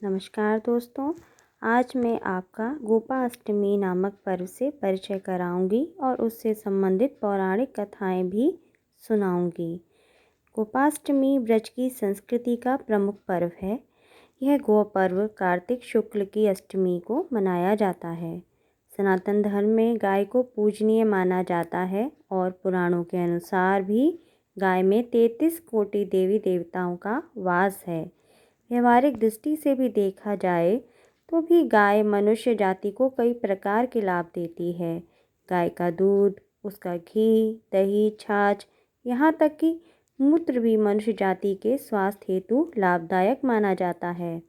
नमस्कार दोस्तों। आज मैं आपका गोपाष्टमी नामक पर्व से परिचय कराऊंगी और उससे संबंधित पौराणिक कथाएं भी सुनाऊंगी। गोपाष्टमी ब्रज की संस्कृति का प्रमुख पर्व है। यह गो पर्व कार्तिक शुक्ल की अष्टमी को मनाया जाता है। सनातन धर्म में गाय को पूजनीय माना जाता है और पुराणों के अनुसार भी गाय में 33 कोटि देवी देवताओं का वास है। व्यवहारिक दृष्टि से भी देखा जाए तो भी गाय मनुष्य जाति को कई प्रकार के लाभ देती है। गाय का दूध, उसका घी, दही, छाछ, यहाँ तक कि मूत्र भी मनुष्य जाति के स्वास्थ्य हेतु लाभदायक माना जाता है।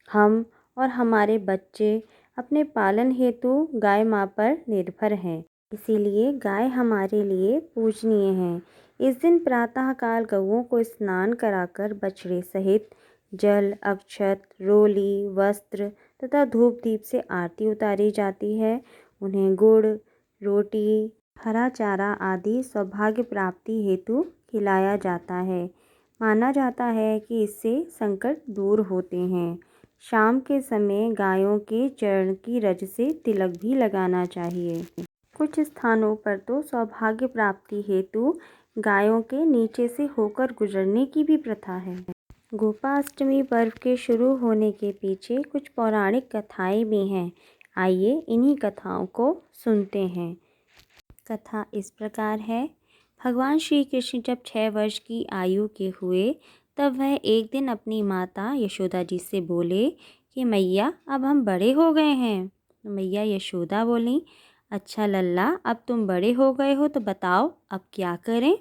हम और हमारे बच्चे अपने पालन हेतु गाय माँ पर निर्भर हैं, इसीलिए गाय हमारे लिए पूजनीय है। इस दिन प्रातःकाल गौओं को स्नान कराकर बछड़े सहित जल, अक्षत, रोली, वस्त्र तथा धूप दीप से आरती उतारी जाती है। उन्हें गुड़, रोटी, हरा चारा आदि सौभाग्य प्राप्ति हेतु खिलाया जाता है। माना जाता है कि इससे संकट दूर होते हैं। शाम के समय गायों के चरण की रज से तिलक भी लगाना चाहिए। कुछ स्थानों पर तो सौभाग्य प्राप्ति हेतु गायों के नीचे से होकर गुजरने की भी प्रथा है। गोपाष्टमी पर्व के शुरू होने के पीछे कुछ पौराणिक कथाएं भी हैं। आइए इन्हीं कथाओं को सुनते हैं। कथा इस प्रकार है। भगवान श्री कृष्ण जब 6 वर्ष की आयु के हुए तब वह एक दिन अपनी माता यशोदा जी से बोले कि मैया अब हम बड़े हो गए हैं। तो मैया यशोदा बोली, अच्छा लल्ला, अब तुम बड़े हो गए हो तो बताओ अब क्या करें।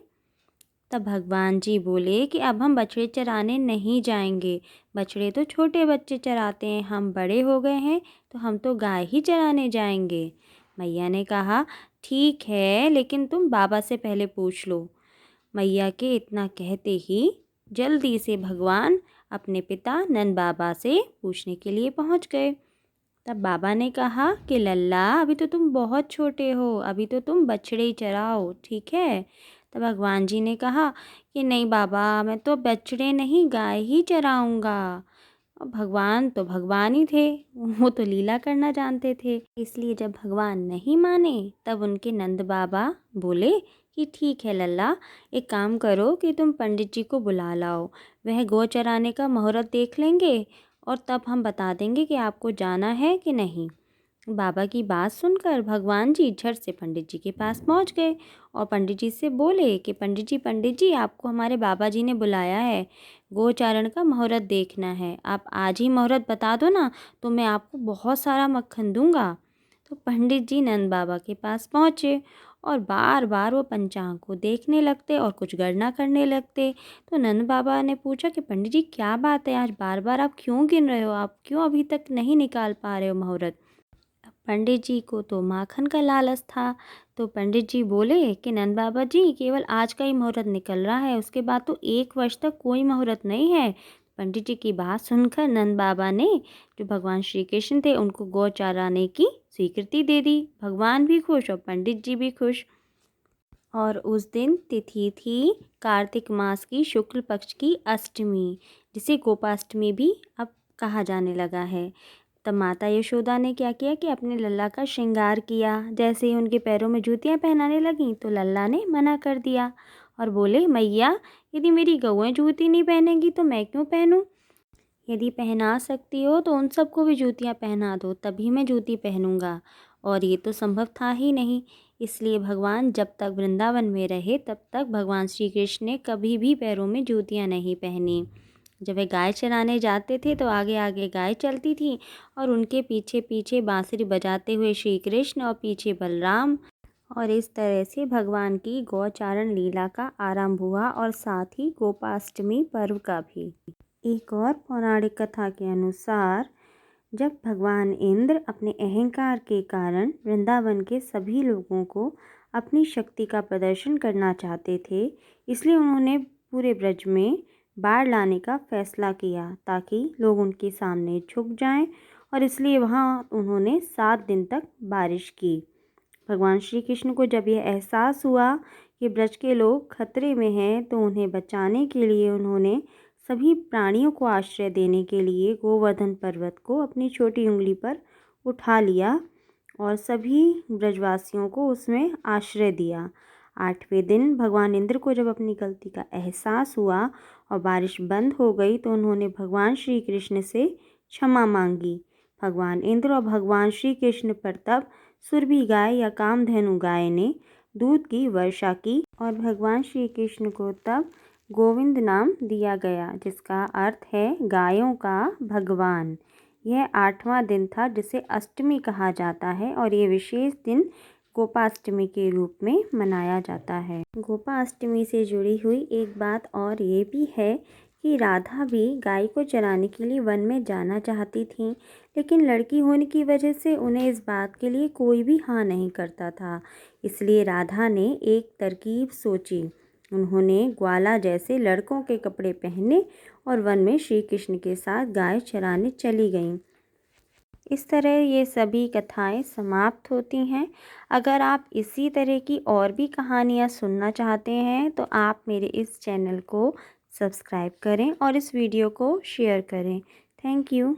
तब भगवान जी बोले कि अब हम बछड़े चराने नहीं जाएंगे। बछड़े तो छोटे बच्चे चराते हैं, हम बड़े हो गए हैं तो हम तो गाय ही चराने जाएंगे। मैया ने कहा ठीक है, लेकिन तुम बाबा से पहले पूछ लो। मैया के इतना कहते ही जल्दी से भगवान अपने पिता नंद बाबा से पूछने के लिए पहुंच गए। तब बाबा ने कहा कि लल्ला, अभी तो तुम बहुत छोटे हो, अभी तो तुम बछड़े ही चराओ, ठीक है। तब भगवान जी ने कहा कि नहीं बाबा, मैं तो बछड़े नहीं गाय ही चराऊँगा। और भगवान तो भगवान ही थे, वो तो लीला करना जानते थे। इसलिए जब भगवान नहीं माने तब उनके नंद बाबा बोले कि ठीक है लल्ला, एक काम करो कि तुम पंडित जी को बुला लाओ। वह गौ चराने का मुहूर्त देख लेंगे और तब हम बता देंगे कि आपको जाना है कि नहीं। बाबा की बात सुनकर भगवान जी झट से पंडित जी के पास पहुंच गए और पंडित जी से बोले कि पंडित जी आपको हमारे बाबा जी ने बुलाया है, गोचारण का मुहूर्त देखना है। आप आज ही मुहूर्त बता दो ना, तो मैं आपको बहुत सारा मक्खन दूंगा। तो पंडित जी नंद बाबा के पास पहुँचे और बार बार वो पंचांग को देखने लगते और कुछ गणना करने लगते। तो नंद बाबा ने पूछा कि पंडित जी क्या बात है, आज बार बार आप क्यों गिन रहे हो, आप क्यों अभी तक नहीं निकाल पा रहे हो मुहूर्त। पंडित जी को तो माखन का लालच था, तो पंडित जी बोले कि नंद बाबा जी केवल आज का ही मुहूर्त निकल रहा है, उसके बाद तो 1 वर्ष तक कोई मुहूर्त नहीं है। पंडित जी की बात सुनकर नंद बाबा ने, जो भगवान श्री कृष्ण थे, उनको गौ चराने की स्वीकृति दे दी। भगवान भी खुश और पंडित जी भी खुश। और उस दिन तिथि थी कार्तिक मास की शुक्ल पक्ष की अष्टमी, जिसे गोपाष्टमी भी अब कहा जाने लगा है। तब माता यशोदा ने क्या किया कि अपने लल्ला का श्रृंगार किया। जैसे ही उनके पैरों में जूतियां पहनाने लगीं तो लल्ला ने मना कर दिया और बोले, मैया यदि मेरी गौएं जूती नहीं पहनेंगी तो मैं क्यों पहनूं। यदि पहना सकती हो तो उन सबको भी जूतियां पहना दो, तभी मैं जूती पहनूंगा। और ये तो संभव था ही नहीं। इसलिए भगवान जब तक वृंदावन में रहे तब तक भगवान श्री कृष्ण ने कभी भी पैरों में जूतियां नहीं पहनी। जब वे गाय चराने जाते थे तो आगे आगे गाय चलती थी और उनके पीछे पीछे बांसुरी बजाते हुए श्री कृष्ण और पीछे बलराम। और इस तरह से भगवान की गौचारण लीला का आरंभ हुआ और साथ ही गोपाष्टमी पर्व का भी। एक और पौराणिक कथा के अनुसार जब भगवान इंद्र अपने अहंकार के कारण वृंदावन के सभी लोगों को अपनी शक्ति का प्रदर्शन करना चाहते थे, इसलिए उन्होंने पूरे ब्रज में बाढ़ लाने का फैसला किया ताकि लोग उनके सामने झुक जाएं। और इसलिए वहाँ उन्होंने 7 दिन तक बारिश की। भगवान श्री कृष्ण को जब यह एहसास हुआ कि ब्रज के लोग खतरे में हैं तो उन्हें बचाने के लिए उन्होंने सभी प्राणियों को आश्रय देने के लिए गोवर्धन पर्वत को अपनी छोटी उंगली पर उठा लिया और सभी ब्रजवासियों को उसमें आश्रय दिया। 8वें दिन भगवान इंद्र को जब अपनी गलती का एहसास हुआ और बारिश बंद हो गई तो उन्होंने भगवान श्री कृष्ण से क्षमा मांगी। भगवान इंद्र और भगवान श्री कृष्ण पर तब सुरभि गाय या कामधेनु गाय ने दूध की वर्षा की और भगवान श्री कृष्ण को तब गोविंद नाम दिया गया, जिसका अर्थ है गायों का भगवान। यह 8वां दिन था जिसे अष्टमी कहा जाता है और ये विशेष दिन गोपाष्टमी के रूप में मनाया जाता है। गोपाष्टमी से जुड़ी हुई एक बात और ये भी है कि राधा भी गाय को चराने के लिए वन में जाना चाहती थी, लेकिन लड़की होने की वजह से उन्हें इस बात के लिए कोई भी हाँ नहीं करता था। इसलिए राधा ने एक तरकीब सोची। उन्होंने ग्वाला जैसे लड़कों के कपड़े पहने और वन में श्री कृष्ण के साथ गाय चराने चली गईं। इस तरह ये सभी कथाएं समाप्त होती हैं। अगर आप इसी तरह की और भी कहानियाँ सुनना चाहते हैं तो आप मेरे इस चैनल को सब्सक्राइब करें और इस वीडियो को शेयर करें। Thank you.